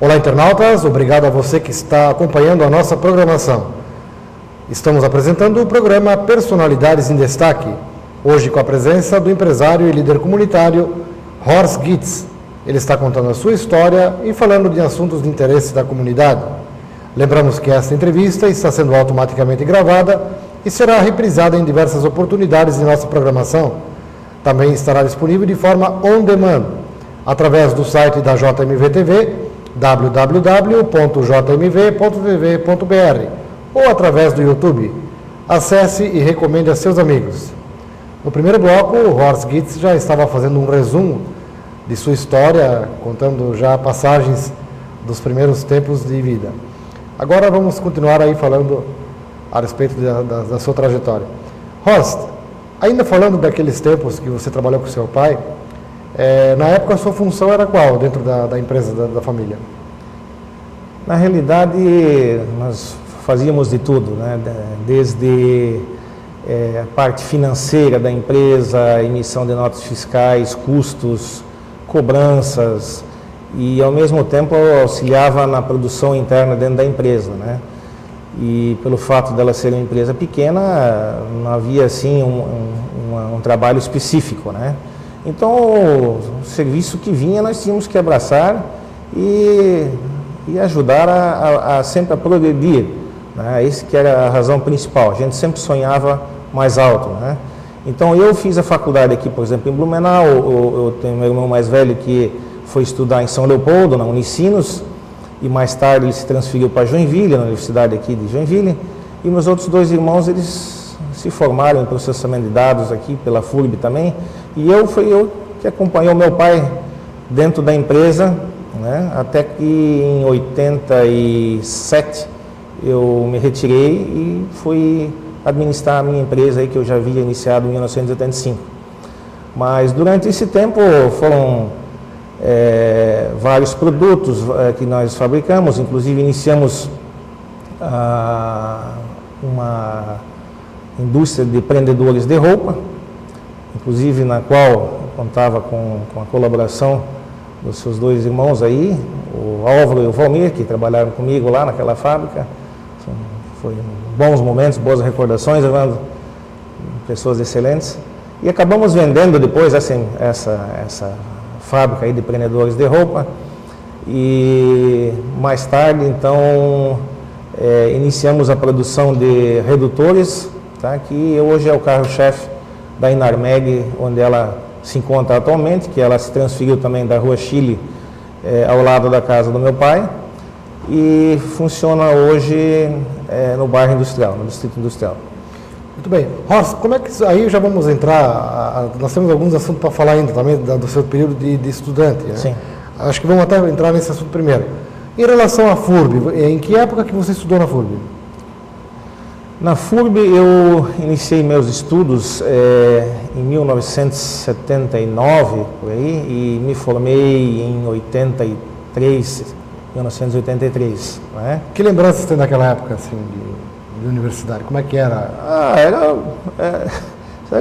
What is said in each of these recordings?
Olá, internautas, obrigado a você que está acompanhando a nossa programação. Estamos apresentando o programa Personalidades em Destaque, hoje com a presença do empresário e líder comunitário Horst Gitz. Ele está contando a sua história e falando de assuntos de interesse da comunidade. Lembramos que esta entrevista está sendo automaticamente gravada e será reprisada em diversas oportunidades de nossa programação. Também estará disponível de forma on demand, através do site da JMV TV, www.jmv.tv.br, ou através do YouTube. Acesse e recomende a seus amigos. No primeiro bloco, o Horst Gitz já estava fazendo um resumo de sua história, contando já passagens dos primeiros tempos de vida. Agora vamos continuar aí falando a respeito da sua trajetória. Horst, ainda falando daqueles tempos que você trabalhou com seu pai, na época a sua função era qual dentro da empresa, da família? Na realidade, nós fazíamos de tudo, né? Desde a parte financeira da empresa, emissão de notas fiscais, custos, cobranças, e ao mesmo tempo auxiliava na produção interna dentro da empresa, né? E pelo fato dela ser uma empresa pequena, não havia assim um trabalho específico, né? Então o serviço que vinha nós tínhamos que abraçar e ajudar sempre a progredir, né? Esse que era a razão principal, a gente sempre sonhava mais alto, né? Então eu fiz a faculdade aqui, por exemplo, em Blumenau. Eu tenho meu irmão mais velho que foi estudar em São Leopoldo, na Unicinos, e mais tarde ele se transferiu para Joinville, na Universidade aqui de Joinville, e meus outros dois irmãos, eles se formaram em processamento de dados aqui pela FURB também, e fui eu que acompanhou meu pai dentro da empresa, né, até que em 87 eu me retirei e fui administrar a minha empresa aí, que eu já havia iniciado em 1985. Mas durante esse tempo foram vários produtos que nós fabricamos, inclusive iniciamos uma indústria de prendedores de roupa, inclusive na qual contava com a colaboração dos seus dois irmãos aí, o Álvaro e o Valmir, que trabalharam comigo lá naquela fábrica. Foi bons momentos, boas recordações, pessoas excelentes. E acabamos vendendo depois essa fábrica aí de prendedores de roupa, e mais tarde então iniciamos a produção de redutores, tá? Que hoje é o carro-chefe da Inarmeg, onde ela se encontra atualmente, que ela se transferiu também da Rua Chile, ao lado da casa do meu pai, e funciona hoje no bairro industrial, no distrito industrial. Muito bem. Horst, como é que aí já vamos entrar, nós temos alguns assuntos para falar ainda também do seu período de estudante, né? Sim. Acho que vamos até entrar nesse assunto primeiro. Em relação à FURB, em que época que você estudou na FURB? Na FURB eu iniciei meus estudos em 1979, por aí, e me formei em 1983, né? Que lembranças tem daquela época, assim, de universidade? Como é que era? Eram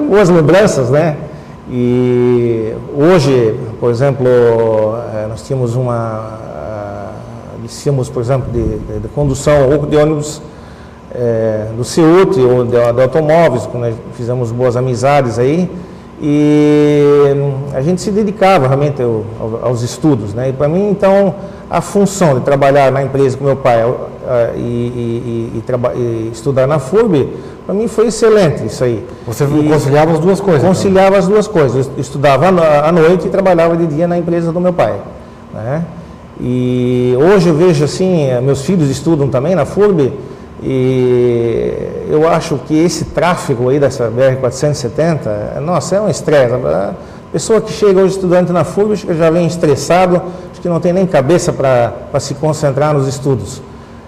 boas lembranças, né? E hoje, por exemplo, nós tínhamos por exemplo, de condução ou de ônibus do CEUT ou de automóveis, quando nós fizemos boas amizades aí, e a gente se dedicava realmente aos estudos, né? E para mim, então, a função de trabalhar na empresa com meu pai e estudar na FURB, para mim foi excelente isso aí. Você conciliava as duas coisas? Conciliava então as duas coisas. Eu estudava à noite e trabalhava de dia na empresa do meu pai, né? E hoje eu vejo assim, meus filhos estudam também na FURB, e eu acho que esse tráfego aí dessa BR-470, nossa, é um estresse. A pessoa que chega hoje estudante na FURB já vem estressado, acho que não tem nem cabeça para se concentrar nos estudos.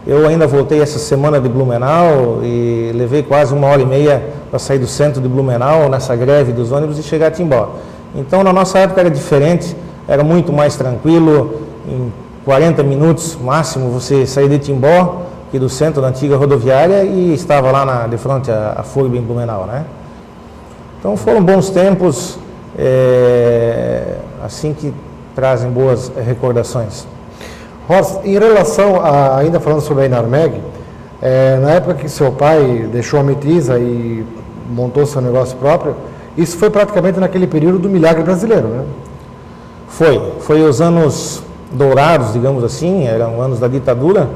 Eu ainda voltei essa semana de Blumenau e levei quase 1h30 para sair do centro de Blumenau, nessa greve dos ônibus, e chegar a Timbó. Então, na nossa época era diferente, era muito mais tranquilo. Em 40 minutos máximo você saía de Timbó, aqui do centro da antiga rodoviária, e estava lá de frente à FURB em Blumenau, né? Então foram bons tempos, assim, que trazem boas recordações. Horst, em relação a, ainda falando sobre a Inarmeg, na época que seu pai deixou a Metisa e montou seu negócio próprio, isso foi praticamente naquele período do milagre brasileiro, né? Foi os anos dourados, digamos assim, eram anos da ditadura,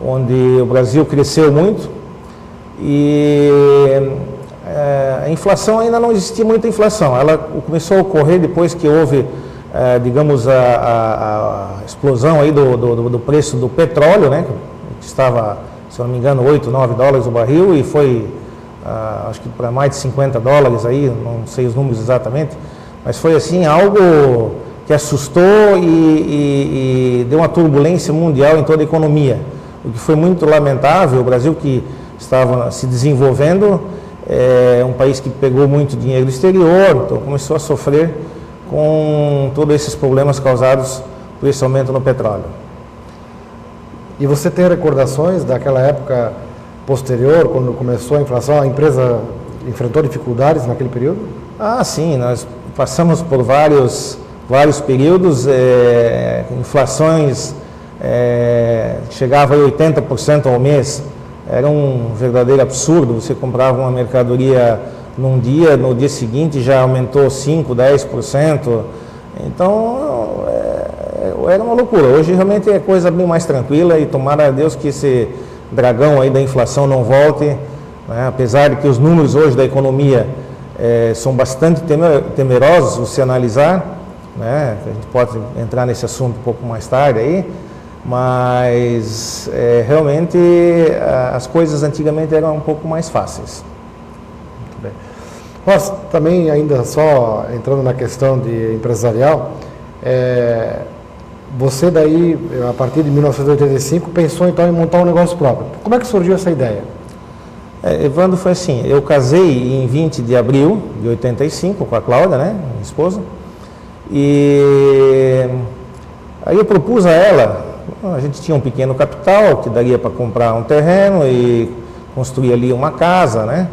onde o Brasil cresceu muito e a inflação ainda não existia muita inflação. Ela começou a ocorrer depois que houve, digamos, a explosão aí do preço do petróleo, né, que estava, se eu não me engano, 8, 9 dólares o barril e foi, acho que para mais de 50 dólares aí, não sei os números exatamente, mas foi assim algo que assustou e deu uma turbulência mundial em toda a economia, o que foi muito lamentável. O Brasil, que estava se desenvolvendo, é um país que pegou muito dinheiro do exterior, então começou a sofrer com todos esses problemas causados por esse aumento no petróleo. E você tem recordações daquela época posterior, quando começou a inflação, a empresa enfrentou dificuldades naquele período? Ah, sim, nós passamos por vários períodos, inflações chegava a 80% ao mês, era um verdadeiro absurdo. Você comprava uma mercadoria num dia, no dia seguinte já aumentou 5%, 10%, então era uma loucura. Hoje realmente é coisa bem mais tranquila e tomara a Deus que esse dragão aí da inflação não volte, né? Apesar de que os números hoje da economia são bastante temerosos se analisar, né? A gente pode entrar nesse assunto um pouco mais tarde aí, mas realmente as coisas antigamente eram um pouco mais fáceis. Muito bem. Nós também, ainda só entrando na questão de empresarial, você daí, a partir de 1985, pensou então em montar um negócio próprio. Como é que surgiu essa ideia? Evandro, foi assim, eu casei em 20 de abril de 85 com a Cláudia, né, minha esposa, e aí eu propus a ela, a gente tinha um pequeno capital que daria para comprar um terreno e construir ali uma casa, né,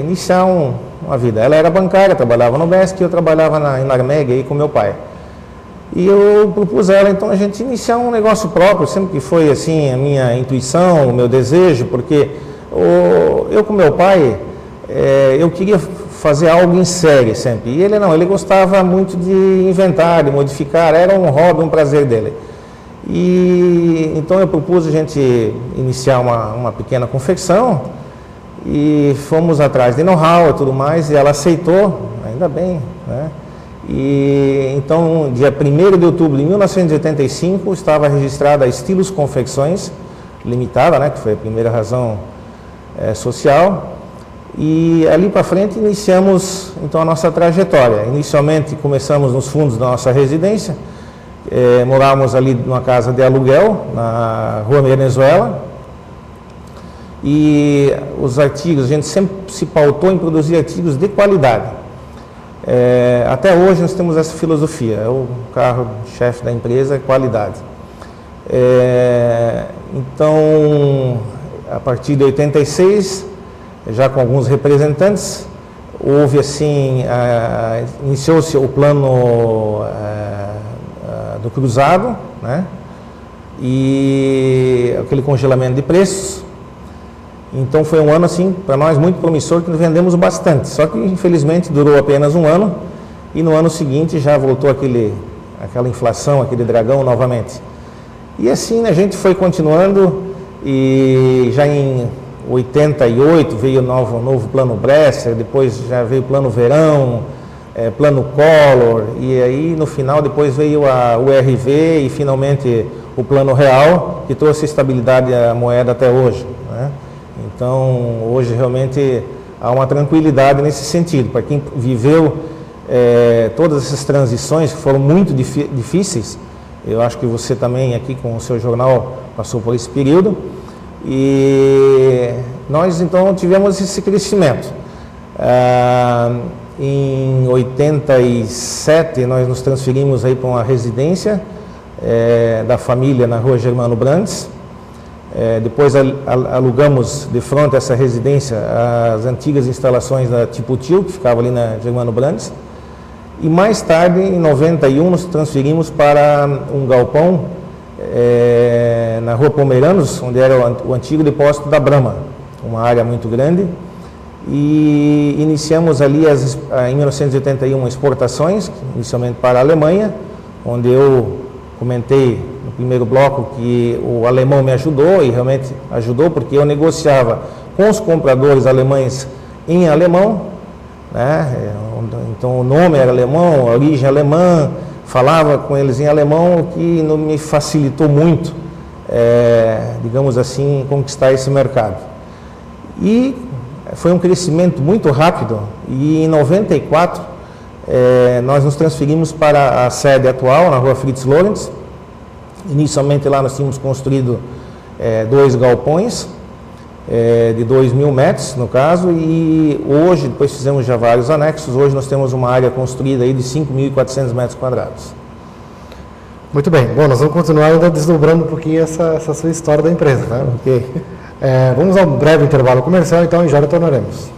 iniciar uma vida. Ela era bancária, trabalhava no BESC e eu trabalhava na Inarmeg aí com meu pai. E eu propus a ela, então, a gente iniciar um negócio próprio, sempre que foi assim a minha intuição, o meu desejo, porque eu com meu pai, eu queria fazer algo em série sempre. E ele não, ele gostava muito de inventar, de modificar, era um hobby, um prazer dele. E então eu propus a gente iniciar uma pequena confecção e fomos atrás de know-how e tudo mais, e ela aceitou, ainda bem, né? E então, dia 1º de outubro de 1985, estava registrada a Estilos Confecções Limitada, né, que foi a primeira razão social, e ali para frente iniciamos então a nossa trajetória. Inicialmente começamos nos fundos da nossa residência, morávamos ali numa casa de aluguel na Rua Venezuela, e os artigos, a gente sempre se pautou em produzir artigos de qualidade. Até hoje nós temos essa filosofia, o carro-chefe da empresa é qualidade. Então, a partir de 86, já com alguns representantes, houve assim, iniciou-se o plano do cruzado, né? E aquele congelamento de preços. Então foi um ano assim, para nós, muito promissor, que vendemos bastante. Só que infelizmente durou apenas um ano e no ano seguinte já voltou aquela inflação, aquele dragão novamente. E assim a gente foi continuando e já em 88 veio o novo plano Bresser, depois já veio o plano Verão, plano Collor, e aí no final depois veio o URV e finalmente o plano Real, que trouxe estabilidade à moeda até hoje, né? Então, hoje realmente há uma tranquilidade nesse sentido. Para quem viveu todas essas transições que foram muito difíceis, eu acho que você também aqui com o seu jornal passou por esse período, e nós então tivemos esse crescimento. Em 87 nós nos transferimos aí para uma residência da família na Rua Germano Brandes. Depois alugamos de frente a essa residência as antigas instalações da Tiputil, que ficava ali na Germano Brandes. E mais tarde, em 91, nos transferimos para um galpão na Rua Palmeiranos, onde era o antigo depósito da Brahma, uma área muito grande. E iniciamos ali em 1981 exportações, inicialmente para a Alemanha, onde eu comentei no primeiro bloco que o alemão me ajudou, e realmente ajudou, porque eu negociava com os compradores alemães em alemão, né? Então o nome era alemão, a origem alemã, falava com eles em alemão, que não me facilitou muito, digamos assim, conquistar esse mercado. E foi um crescimento muito rápido, e em 94 nós nos transferimos para a sede atual, na Rua Fritz Lorenz. Inicialmente lá nós tínhamos construído 2 galpões, de 2.000 metros no caso, e hoje, depois fizemos já vários anexos, hoje nós temos uma área construída aí de 5.400 metros quadrados. Muito bem, bom, nós vamos continuar ainda desdobrando um pouquinho essa sua história da empresa, tá? Ok. Vamos a um breve intervalo comercial, então, e já retornaremos.